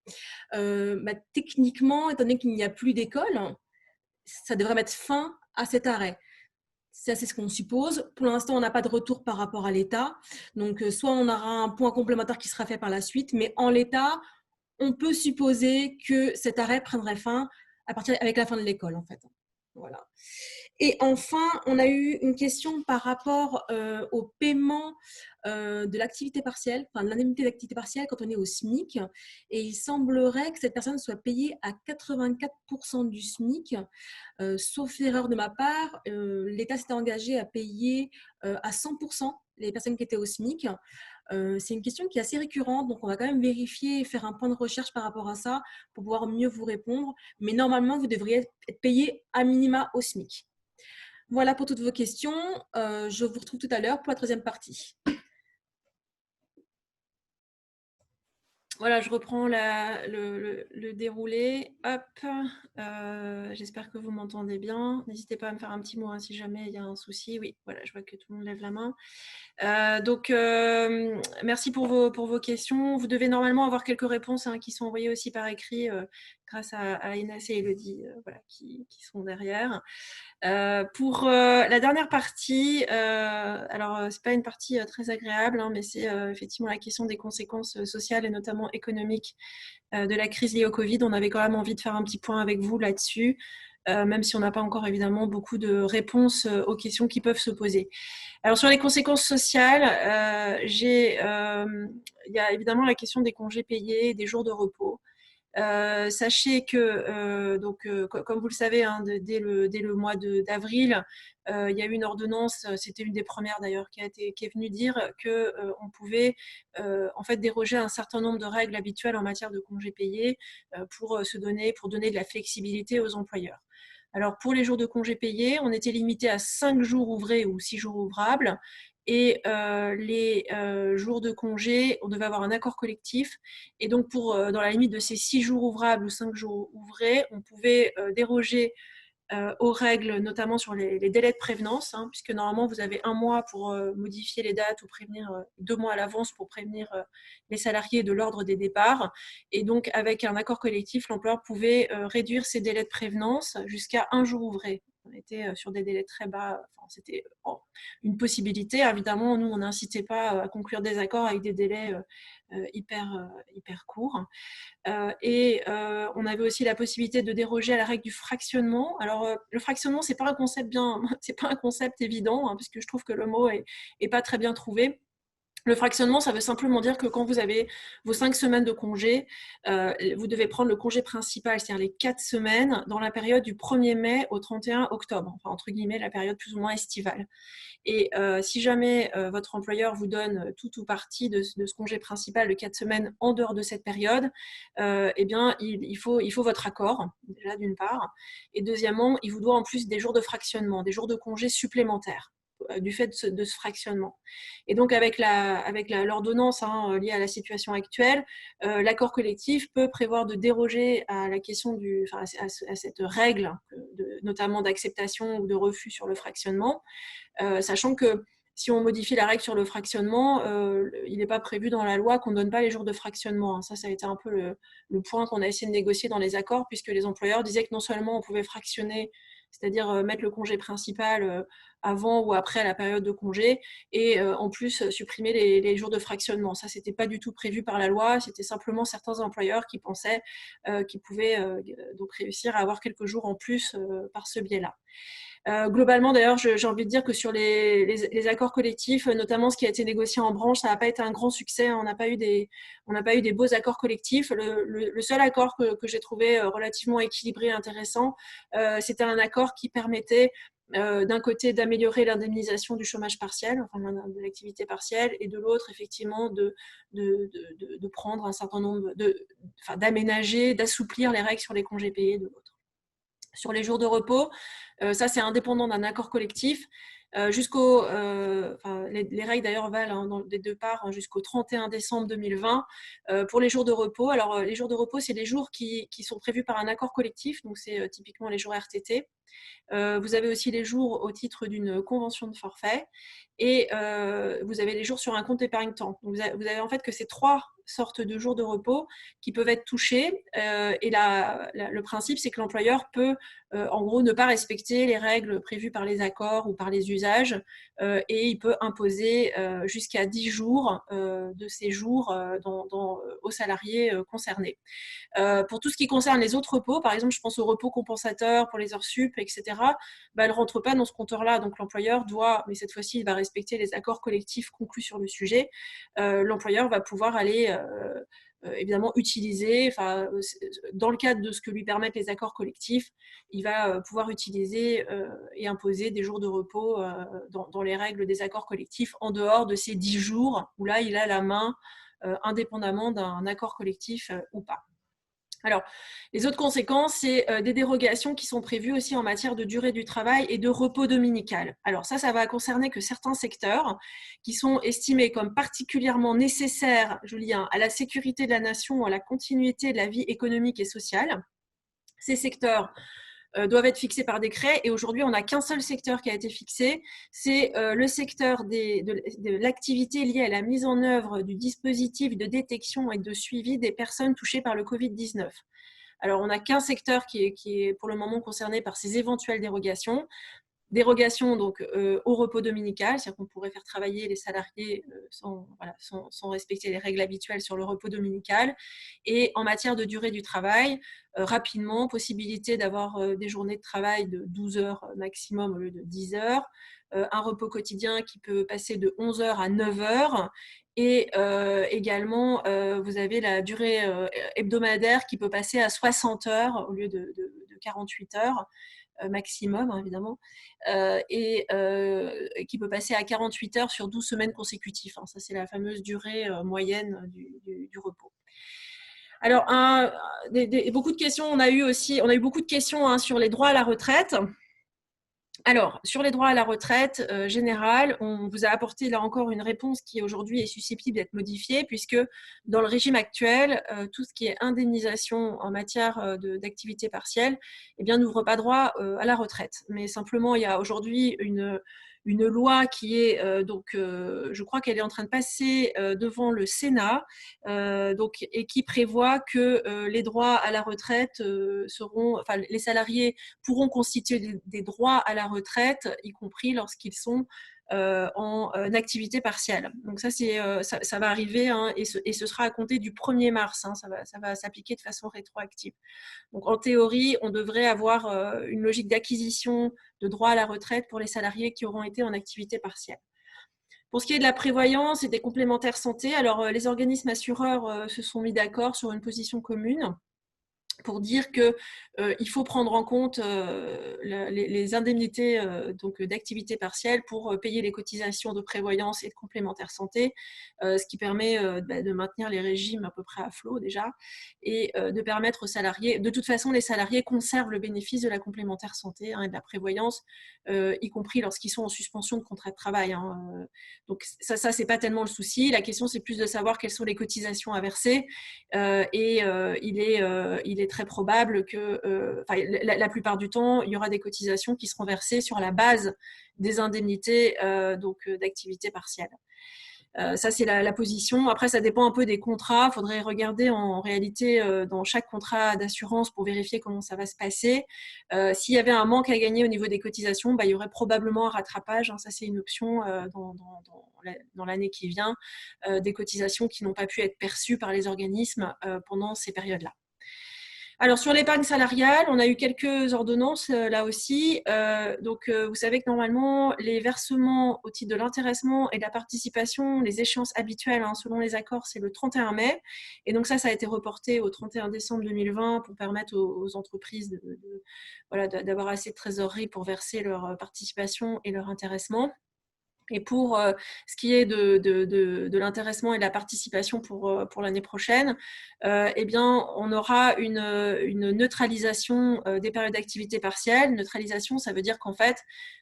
B: Techniquement, étant donné qu'il n'y a plus d'école, ça devrait mettre fin à cet arrêt. Ça, c'est ce qu'on suppose. Pour l'instant, on n'a pas de retour par rapport à l'État. Donc, soit on aura un point complémentaire qui sera fait par la suite, mais en l'état, on peut supposer que cet arrêt prendrait fin avec la fin de l'école, en fait. Voilà. Et enfin, on a eu une question par rapport au paiement de l'activité partielle, enfin de l'indemnité d'activité partielle quand on est au SMIC. Et il semblerait que cette personne soit payée à 84% du SMIC. Sauf erreur de ma part, l'État s'était engagé à payer à 100% les personnes qui étaient au SMIC. C'est une question qui est assez récurrente, donc on va quand même vérifier et faire un point de recherche par rapport à ça pour pouvoir mieux vous répondre. Mais normalement, vous devriez être payé à minima au SMIC. Voilà pour toutes vos questions. Je vous retrouve tout à l'heure pour la troisième partie.
A: Voilà, je reprends le déroulé. Hop, j'espère que vous m'entendez bien. N'hésitez pas à me faire un petit mot, hein, si jamais il y a un souci. Oui, voilà, je vois que tout le monde lève la main. Donc, merci pour vos questions. Vous devez normalement avoir quelques réponses, hein, qui sont envoyées aussi par écrit, grâce à Inès et Elodie, voilà, qui sont derrière. Pour la dernière partie, alors c'est pas une partie très agréable, hein, mais c'est effectivement la question des conséquences sociales et notamment économiques de la crise liée au Covid. On avait quand même envie de faire un petit point avec vous là-dessus, même si on n'a pas encore évidemment beaucoup de réponses aux questions qui peuvent se poser. Alors sur les conséquences sociales, il y a évidemment la question des congés payés, des jours de repos. Sachez que, comme vous le savez, hein, dès le mois d'avril, il y a eu une ordonnance, c'était une des premières d'ailleurs, qui est venue dire qu'on pouvait en fait déroger à un certain nombre de règles habituelles en matière de congés payés pour donner de la flexibilité aux employeurs. Alors pour les jours de congés payés, on était limité à 5 jours ouvrés ou 6 jours ouvrables. Et les jours de congé, on devait avoir un accord collectif. Et donc, dans la limite de ces 6 jours ouvrables ou 5 jours ouvrés, on pouvait déroger aux règles, notamment sur les délais de prévenance, hein, puisque normalement, vous avez un mois pour modifier les dates ou prévenir 2 mois à l'avance pour prévenir les salariés de l'ordre des départs. Et donc, avec un accord collectif, l'employeur pouvait réduire ses délais de prévenance jusqu'à un jour ouvré. On était sur des délais très bas. Enfin, c'était une possibilité. Évidemment, nous, on n'incitait pas à conclure des accords avec des délais hyper courts. On avait aussi la possibilité de déroger à la règle du fractionnement. Alors, le fractionnement, c'est pas un concept c'est pas un concept évident, hein, puisque je trouve que le mot est pas très bien trouvé. Le fractionnement, ça veut simplement dire que quand vous avez vos 5 semaines de congé, vous devez prendre le congé principal, c'est-à-dire les 4 semaines, dans la période du 1er mai au 31 octobre, enfin, entre guillemets, la période plus ou moins estivale. Et si jamais votre employeur vous donne tout ou partie de ce congé principal de 4 semaines en dehors de cette période, eh bien, il faut votre accord, déjà d'une part. Et deuxièmement, il vous doit en plus des jours de fractionnement, des jours de congé supplémentaires du fait de ce fractionnement. Et donc, avec l'ordonnance, hein, liée à la situation actuelle, l'accord collectif peut prévoir de déroger à la question à cette règle, notamment d'acceptation ou de refus sur le fractionnement, sachant que si on modifie la règle sur le fractionnement, il n'est pas prévu dans la loi qu'on ne donne pas les jours de fractionnement. Ça a été un peu le point qu'on a essayé de négocier dans les accords, puisque les employeurs disaient que non seulement on pouvait fractionner, c'est-à-dire mettre le congé principal avant ou après la période de congé, et en plus supprimer les jours de fractionnement. Ça, c'était pas du tout prévu par la loi, c'était simplement certains employeurs qui pensaient qu'ils pouvaient donc réussir à avoir quelques jours en plus par ce biais-là. Globalement, d'ailleurs, j'ai envie de dire que sur les accords collectifs, notamment ce qui a été négocié en branche, ça n'a pas été un grand succès. On n'a pas eu des beaux accords collectifs. Le seul accord que j'ai trouvé relativement équilibré et intéressant, c'était un accord qui permettait d'un côté d'améliorer l'indemnisation du chômage partiel, enfin de l'activité partielle, et de l'autre, effectivement, de prendre un certain nombre d'aménager, d'assouplir les règles sur les congés payés de l'autre. Sur les jours de repos, ça c'est indépendant d'un accord collectif. Les règles d'ailleurs valent des deux parts jusqu'au 31 décembre 2020. Pour les jours de repos, alors les jours de repos, c'est les jours qui sont prévus par un accord collectif, donc c'est typiquement les jours RTT. Vous avez aussi les jours au titre d'une convention de forfait, et vous avez les jours sur un compte épargne-temps. Vous avez en fait que ces 3 sortes de jours de repos qui peuvent être touchés, et le principe, c'est que l'employeur peut en gros ne pas respecter les règles prévues par les accords ou par les usages, et il peut imposer jusqu'à 10 jours de séjour aux salariés concernés. Pour tout ce qui concerne les autres repos, par exemple, je pense aux repos compensateurs pour les heures sup, etc., elles ne rentrent pas dans ce compteur-là. Donc, l'employeur doit, mais cette fois-ci, il va respecter les accords collectifs conclus sur le sujet. L'employeur va pouvoir aller évidemment utiliser, dans le cadre de ce que lui permettent les accords collectifs, il va pouvoir utiliser et imposer des jours de repos dans les règles des accords collectifs en dehors de ces 10 jours où là, il a la main indépendamment d'un accord collectif ou pas. Alors, les autres conséquences, c'est des dérogations qui sont prévues aussi en matière de durée du travail et de repos dominical. Alors ça va concerner que certains secteurs qui sont estimés comme particulièrement nécessaires, je lis, à la sécurité de la nation ou à la continuité de la vie économique et sociale. Ces secteurs doivent être fixés par décret. Et aujourd'hui, on n'a qu'un seul secteur qui a été fixé, c'est le secteur de l'activité liée à la mise en œuvre du dispositif de détection et de suivi des personnes touchées par le Covid-19. Alors, on n'a qu'un secteur qui est pour le moment concerné par ces éventuelles dérogations. Dérogation donc au repos dominical, c'est-à-dire qu'on pourrait faire travailler les salariés sans respecter les règles habituelles sur le repos dominical. Et en matière de durée du travail, rapidement, possibilité d'avoir des journées de travail de 12 heures maximum au lieu de 10 heures, un repos quotidien qui peut passer de 11 heures à 9 heures, et également, vous avez la durée hebdomadaire qui peut passer à 60 heures au lieu de 48 heures maximum, hein, évidemment, et qui peut passer à 48 heures sur 12 semaines consécutives. Ça, c'est la fameuse durée moyenne du repos. Alors, beaucoup de questions, on a eu beaucoup de questions sur les droits à la retraite. Alors, sur les droits à la retraite générale, on vous a apporté là encore une réponse qui aujourd'hui est susceptible d'être modifiée, puisque dans le régime actuel, tout ce qui est indemnisation en matière d'activité partielle, eh bien, n'ouvre pas droit à la retraite. Mais simplement, il y a aujourd'hui une loi qui est, je crois qu'elle est en train de passer devant le Sénat, et qui prévoit que les droits à la retraite les salariés pourront constituer des droits à la retraite, y compris lorsqu'ils sont en activité partielle. Donc ça va arriver, et ce sera à compter du 1er mars. Ça va s'appliquer de façon rétroactive. Donc en théorie, on devrait avoir une logique d'acquisition de droits à la retraite pour les salariés qui auront été en activité partielle. Pour ce qui est de la prévoyance et des complémentaires santé, alors les organismes assureurs se sont mis d'accord sur une position commune pour dire qu'il faut prendre en compte les indemnités d'activité partielle pour payer les cotisations de prévoyance et de complémentaire santé, ce qui permet de maintenir les régimes à peu près à flot déjà, et de permettre aux salariés, de toute façon les salariés conservent le bénéfice de la complémentaire santé et de la prévoyance, y compris lorsqu'ils sont en suspension de contrat de travail. Donc ça c'est pas tellement le souci, la question c'est plus de savoir quelles sont les cotisations à verser, et il est très probable que, la plupart du temps, il y aura des cotisations qui seront versées sur la base des indemnités d'activité partielle. Ça, c'est la position. Après, ça dépend un peu des contrats. Il faudrait regarder en réalité dans chaque contrat d'assurance pour vérifier comment ça va se passer. S'il y avait un manque à gagner au niveau des cotisations, il y aurait probablement un rattrapage. Ça, c'est une option dans l'année qui vient, des cotisations qui n'ont pas pu être perçues par les organismes pendant ces périodes-là. Alors, sur l'épargne salariale, on a eu quelques ordonnances là aussi. Vous savez que normalement, les versements au titre de l'intéressement et de la participation, les échéances habituelles, selon les accords, c'est le 31 mai. Et donc ça a été reporté au 31 décembre 2020 pour permettre aux entreprises d'avoir assez de trésorerie pour verser leur participation et leur intéressement. Et pour ce qui est de l'intéressement et de la participation pour l'année prochaine, on aura une neutralisation des périodes d'activité partielle. Neutralisation, ça veut dire qu'en fait,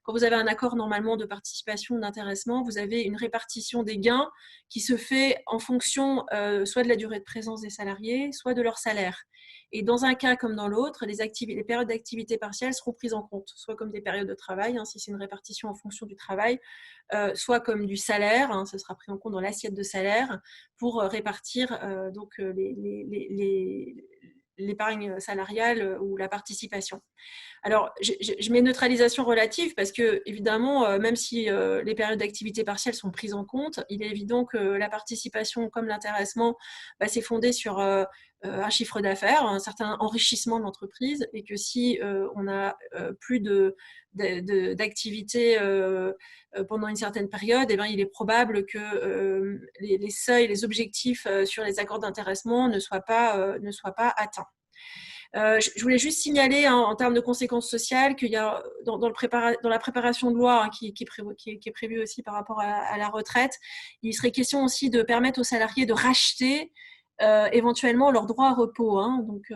A: quand vous avez un accord normalement de participation ou d'intéressement, vous avez une répartition des gains qui se fait en fonction soit de la durée de présence des salariés, soit de leur salaire. Et dans un cas comme dans l'autre, les périodes d'activité partielle seront prises en compte, soit comme des périodes de travail, si c'est une répartition en fonction du travail, soit comme du salaire, ce sera pris en compte dans l'assiette de salaire pour répartir l'épargne salariale ou la participation. Alors, je mets neutralisation relative parce que, évidemment, même si les périodes d'activité partielle sont prises en compte, il est évident que la participation comme l'intéressement, c'est fondé sur un chiffre d'affaires, un certain enrichissement de l'entreprise, et que si on a plus d'activité pendant une certaine période, il est probable que les seuils, les objectifs sur les accords d'intéressement ne soient pas atteints. Je voulais juste signaler en termes de conséquences sociales qu'il y a dans la préparation de loi qui est prévue aussi par rapport à la retraite, il serait question aussi de permettre aux salariés de racheter éventuellement leur droit à repos, hein, donc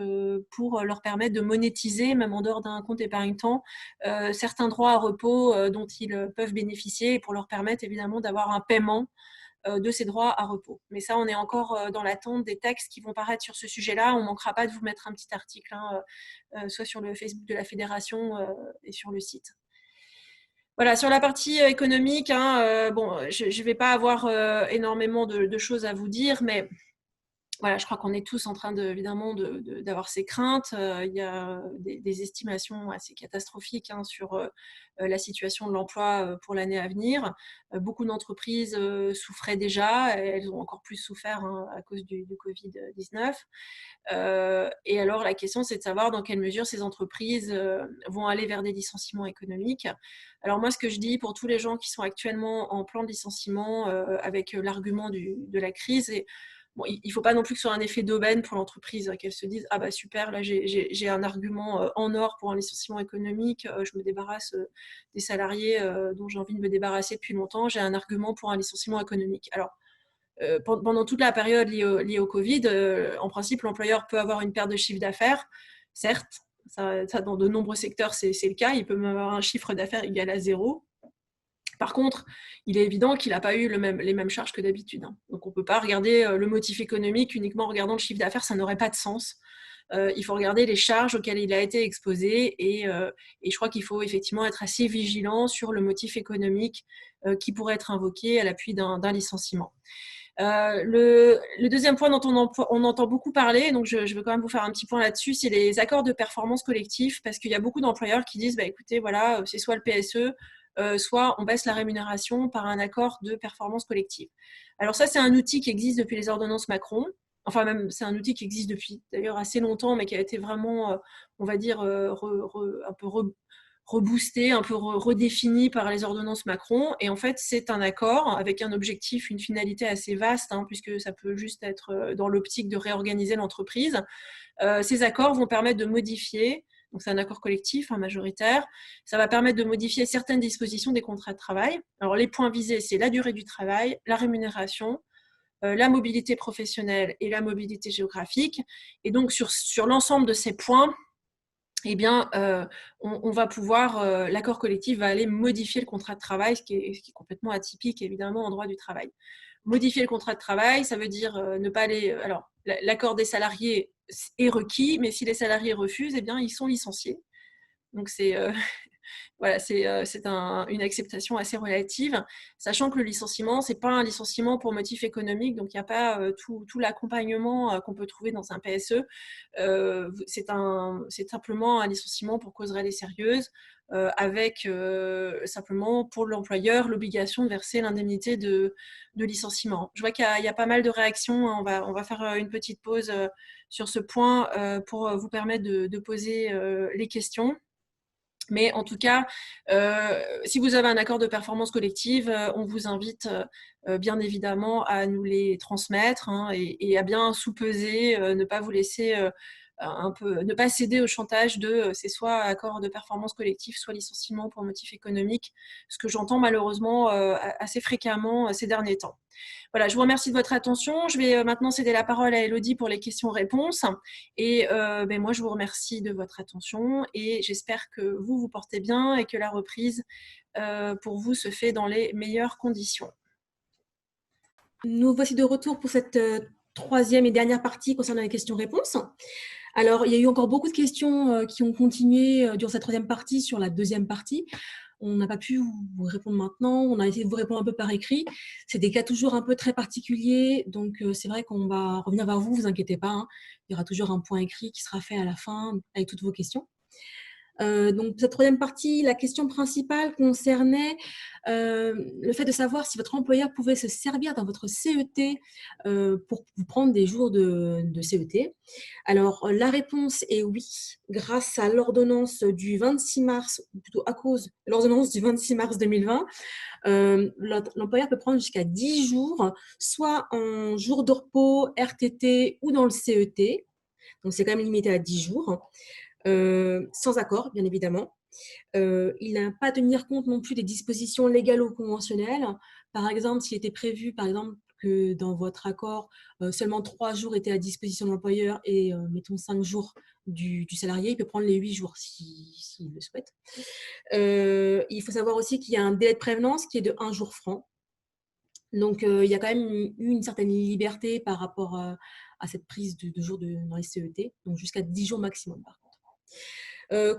A: pour leur permettre de monétiser, même en dehors d'un compte épargne-temps, certains droits à repos dont ils peuvent bénéficier et pour leur permettre évidemment d'avoir un paiement de ces droits à repos. Mais ça, on est encore dans l'attente des textes qui vont paraître sur ce sujet-là. On ne manquera pas de vous mettre un petit article, hein, soit sur le Facebook de la Fédération et sur le site. Voilà, sur la partie économique, hein, bon, je ne vais pas avoir énormément de choses à vous dire, mais voilà, je crois qu'on est tous en train évidemment d'avoir ces craintes. Il y a des estimations assez catastrophiques, hein, sur la situation de l'emploi pour l'année à venir. Beaucoup d'entreprises souffraient déjà, elles ont encore plus souffert, hein, à cause du Covid-19. Et alors la question, c'est de savoir dans quelle mesure ces entreprises vont aller vers des licenciements économiques. Alors moi, ce que je dis pour tous les gens qui sont actuellement en plan de licenciement avec l'argument de la crise, et bon, il ne faut pas non plus que ce soit un effet d'aubaine pour l'entreprise, qu'elle se dise « Ah bah super, là j'ai un argument en or pour un licenciement économique, je me débarrasse des salariés dont j'ai envie de me débarrasser depuis longtemps, j'ai un argument pour un licenciement économique. » Alors, pendant toute la période liée au Covid, en principe, l'employeur peut avoir une perte de chiffre d'affaires, certes, ça dans de nombreux secteurs c'est le cas, il peut même avoir un chiffre d'affaires égal à 0. Par contre, il est évident qu'il n'a pas eu les mêmes charges que d'habitude, hein. Donc on ne peut pas regarder le motif économique uniquement en regardant le chiffre d'affaires, ça n'aurait pas de sens. Il faut regarder les charges auxquelles il a été exposé et je crois qu'il faut effectivement être assez vigilant sur le motif économique qui pourrait être invoqué à l'appui d'un licenciement. Le deuxième point dont on entend beaucoup parler, donc je vais quand même vous faire un petit point là-dessus, c'est les accords de performance collective, parce qu'il y a beaucoup d'employeurs qui disent bah, écoutez, voilà, c'est soit le PSE, soit on baisse la rémunération par un accord de performance collective. Alors ça, c'est un outil qui existe depuis les ordonnances Macron. Enfin, même, c'est un outil qui existe depuis d'ailleurs assez longtemps, mais qui a été vraiment, on va dire, un peu reboosté, un peu redéfini par les ordonnances Macron. Et en fait, c'est un accord avec un objectif, une finalité assez vaste, hein, puisque ça peut juste être dans l'optique de réorganiser l'entreprise. Ces accords vont permettre de modifier, donc c'est un accord collectif, hein, majoritaire, ça va permettre de modifier certaines dispositions des contrats de travail. Alors les points visés, c'est la durée du travail, la rémunération, la mobilité professionnelle et la mobilité géographique. Et donc sur l'ensemble de ces points, eh bien, on va pouvoir, l'accord collectif va aller modifier le contrat de travail, ce qui est complètement atypique, évidemment, en droit du travail. Modifier le contrat de travail, ça veut dire ne pas aller… Alors, l'accord des salariés est requis, mais si les salariés refusent, eh bien, ils sont licenciés. Donc, c'est voilà, c'est une acceptation assez relative, sachant que le licenciement, ce n'est pas un licenciement pour motif économique, donc il n'y a pas tout l'accompagnement qu'on peut trouver dans un PSE. C'est simplement un licenciement pour cause réelle et sérieuse, avec simplement pour l'employeur l'obligation de verser l'indemnité de licenciement. Je vois qu'il y a pas mal de réactions, on va faire une petite pause sur ce point pour vous permettre de poser les questions. Mais en tout cas, si vous avez un accord de performance collective, on vous invite bien évidemment à nous les transmettre, hein, et à bien sous-peser, ne pas vous laisser ne pas céder au chantage de c'est soit accord de performance collective, soit licenciement pour motif économique, ce que j'entends malheureusement assez fréquemment ces derniers temps. Voilà, je vous remercie de votre attention. Je vais maintenant céder la parole à Elodie pour les questions-réponses. Et moi, je vous remercie de votre attention et j'espère que vous portez bien et que la reprise pour vous se fait dans les meilleures conditions.
B: Nous voici de retour pour cette troisième et dernière partie concernant les questions-réponses. Alors, il y a eu encore beaucoup de questions qui ont continué durant cette troisième partie sur la deuxième partie. On n'a pas pu vous répondre maintenant, on a essayé de vous répondre un peu par écrit. C'est des cas toujours un peu très particuliers, donc c'est vrai qu'on va revenir vers vous, vous inquiétez pas, hein. Il y aura toujours un point écrit qui sera fait à la fin avec toutes vos questions. Donc, cette troisième partie, la question principale concernait le fait de savoir si votre employeur pouvait se servir dans votre CET pour vous prendre des jours de CET. Alors, la réponse est oui, grâce à l'ordonnance du 26 mars, ou plutôt à cause de l'ordonnance du 26 mars 2020, l'employeur peut prendre jusqu'à 10 jours, soit en jour de repos, RTT ou dans le CET. Donc, c'est quand même limité à 10 jours. Sans accord, bien évidemment. Il n'a pas à tenir compte non plus des dispositions légales ou conventionnelles. Par exemple, s'il était prévu, par exemple, que dans votre accord, seulement 3 jours étaient à disposition de l'employeur et mettons 5 jours du salarié, il peut prendre les 8 jours s'il le souhaite. Il faut savoir aussi qu'il y a un délai de prévenance qui est de 1 jour franc. Donc, il y a quand même eu une certaine liberté par rapport à cette prise de jours dans les CET, donc jusqu'à 10 jours maximum par contre.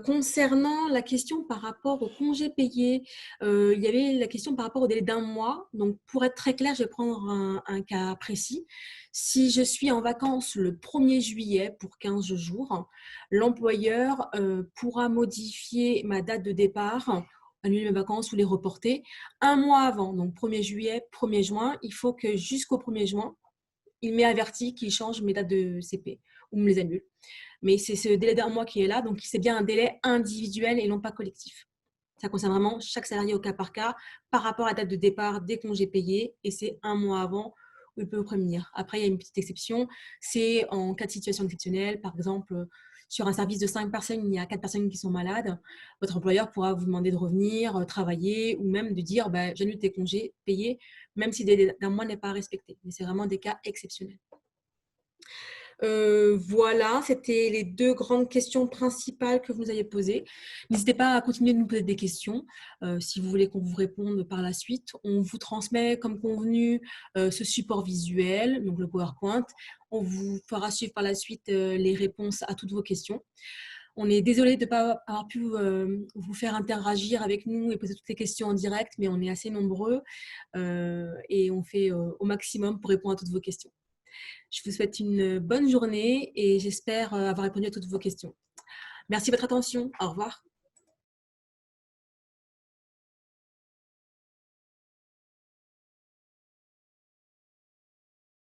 B: Concernant la question par rapport aux congés payés, il y avait la question par rapport au délai d'1 mois. Donc, pour être très clair, je vais prendre un cas précis. Si je suis en vacances le 1er juillet pour 15 jours, l'employeur pourra modifier ma date de départ, annuler mes vacances ou les reporter 1 mois avant. Donc, 1er juillet, 1er juin, il faut que jusqu'au 1er juin, il m'ait averti qu'il change mes dates de CP ou me les annule. Mais c'est ce délai d'1 mois qui est là, donc c'est bien un délai individuel et non pas collectif. Ça concerne vraiment chaque salarié au cas par cas par rapport à la date de départ des congés payés et c'est 1 mois avant où il peut prévenir. Après, il y a une petite exception, c'est en cas de situation exceptionnelle, par exemple, sur un service de 5 personnes, il y a 4 personnes qui sont malades, votre employeur pourra vous demander de revenir, travailler ou même de dire bah, j'annule tes congés payés, même si le délai d'1 mois n'est pas respecté. Mais c'est vraiment des cas exceptionnels. Voilà, c'était les 2 grandes questions principales que vous nous aviez posées. N'hésitez pas à continuer de nous poser des questions si vous voulez qu'on vous réponde par la suite. On vous transmet comme convenu ce support visuel, donc le PowerPoint. On vous fera suivre par la suite les réponses à toutes vos questions. On est désolé de ne pas avoir pu vous faire interagir avec nous et poser toutes les questions en direct, mais on est assez nombreux et on fait au maximum pour répondre à toutes vos questions. Je vous souhaite une bonne journée et j'espère avoir répondu à toutes vos questions. Merci de votre attention. Au revoir.